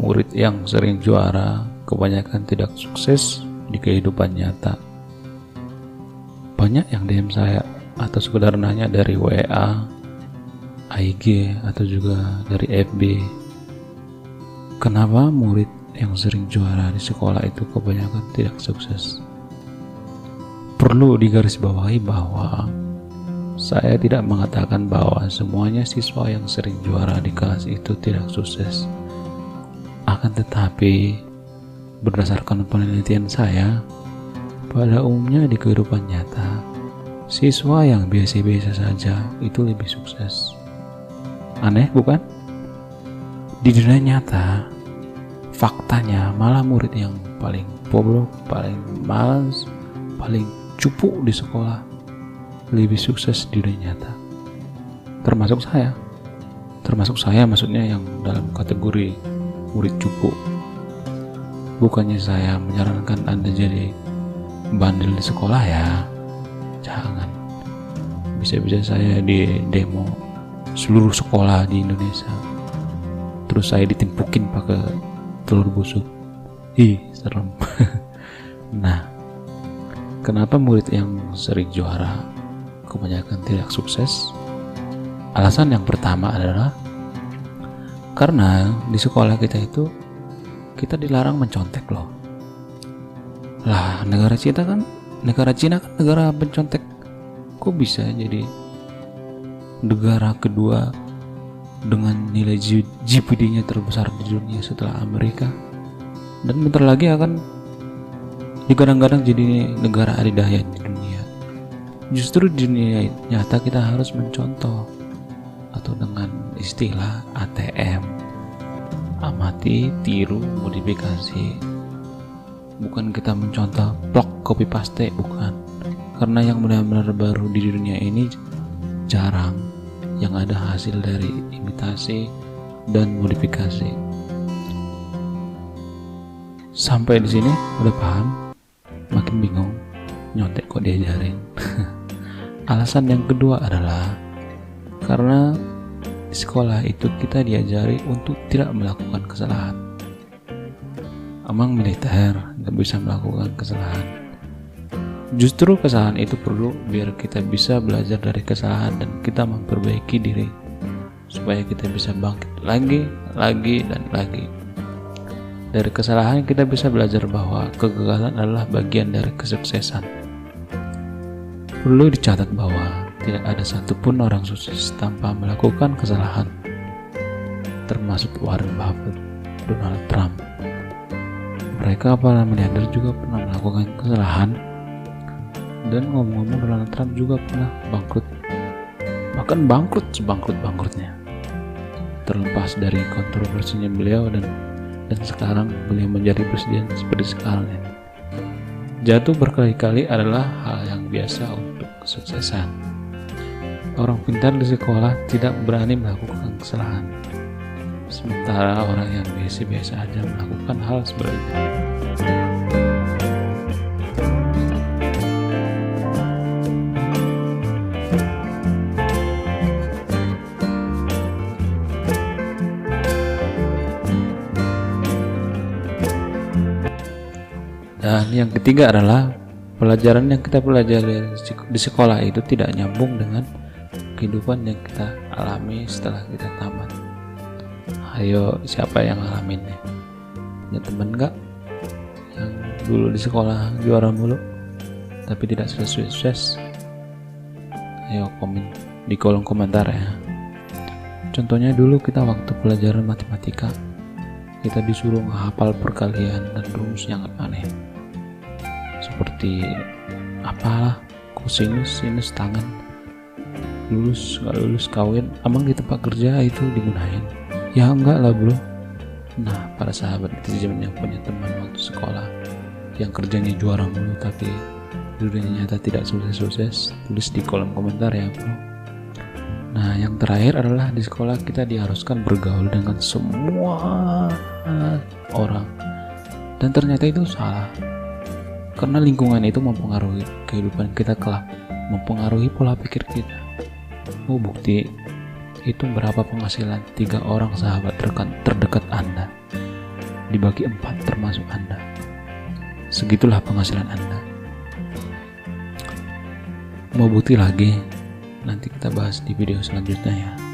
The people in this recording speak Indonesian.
Murid yang sering juara kebanyakan tidak sukses di kehidupan nyata. Banyak yang DM saya atau sekedar nanya dari WA, IG, atau juga dari FB. Kenapa murid yang sering juara di sekolah itu kebanyakan tidak sukses? Perlu digarisbawahi bahwa saya tidak mengatakan bahwa semuanya siswa yang sering juara di kelas itu tidak sukses. Akan tetapi, berdasarkan penelitian saya, pada umumnya di kehidupan nyata, siswa yang biasa-biasa saja itu lebih sukses. Aneh bukan? Di dunia nyata, faktanya malah murid yang paling bobrok, paling malas, paling cupu di sekolah lebih sukses di dunia nyata. Termasuk saya maksudnya yang dalam kategori murid cupu. Bukannya saya menyarankan Anda jadi bandel di sekolah ya, jangan. Bisa-bisa saya di demo seluruh sekolah di Indonesia, terus saya ditimpukin pakai telur busuk. Serem. Nah, kenapa murid yang sering juara kebanyakan tidak sukses? Alasan yang pertama adalah karena di sekolah kita itu kita dilarang mencontek loh. Lah, negara Cina kan negara pencontek. Kok bisa jadi negara kedua dengan nilai GDP-nya terbesar di dunia setelah Amerika, dan bentar lagi akan digadang-gadang jadi negara adidaya di dunia. Justru di dunia nyata kita harus mencontoh, atau dengan istilah ATM, amati, tiru, modifikasi. Bukan kita mencontoh blok copy paste, bukan. Karena yang benar-benar baru di dunia ini jarang yang ada hasil dari imitasi dan modifikasi. Sampai di sini udah paham? Makin bingung, nyontek kok diajarin. Alasan yang kedua adalah karena di sekolah itu kita diajari untuk tidak melakukan kesalahan. Emang militer gak bisa melakukan kesalahan. Justru kesalahan itu perlu biar kita bisa belajar dari kesalahan dan kita memperbaiki diri, supaya kita bisa bangkit lagi dan lagi. Dari kesalahan kita bisa belajar bahwa kegagalan adalah bagian dari kesuksesan. Perlu dicatat bahwa tidak ada satupun orang sukses tanpa melakukan kesalahan, termasuk Warren Buffett, Donald Trump. Mereka para miliarder juga pernah melakukan kesalahan, dan ngomong-ngomong Donald Trump juga pernah bangkrut, bahkan bangkrut sebangkrut-bangkrutnya. Terlepas dari kontroversinya beliau dan sekarang beliau menjadi presiden seperti sekarang ini. Jatuh berkali-kali adalah hal yang biasa untuk kesuksesan. Orang pintar di sekolah tidak berani melakukan kesalahan, sementara orang yang biasa-biasa aja melakukan hal sebaliknya. Dan yang ketiga adalah pelajaran yang kita pelajari di sekolah itu tidak nyambung dengan kehidupan yang kita alami setelah kita tamat. Ayo, siapa yang ngalaminnya? Punya temen gak yang dulu di sekolah juara mulu tapi tidak sukses? Ayo komen di kolom komentar ya. Contohnya dulu kita waktu pelajaran matematika, kita disuruh menghafal perkalian dan rumus yang aneh, seperti apalah kosinus, sinus, tangan, lulus gak lulus, kawin. Emang di tempat kerja itu digunain? Ya enggak lah bro. Nah, para sahabat netizen yang punya teman waktu sekolah yang kerjanya juara mulu tapi dunia nyata tidak sukses-sukses, tulis di kolom komentar ya bro. Nah, yang terakhir adalah di sekolah kita diharuskan bergaul dengan semua orang, dan ternyata itu salah, karena lingkungan itu mempengaruhi kehidupan kita kelak, mempengaruhi pola pikir kita. Bukti itu berapa penghasilan 3 orang sahabat terdekat Anda, dibagi 4 termasuk Anda. Segitulah penghasilan Anda. Mau bukti lagi? Nanti kita bahas di video selanjutnya ya.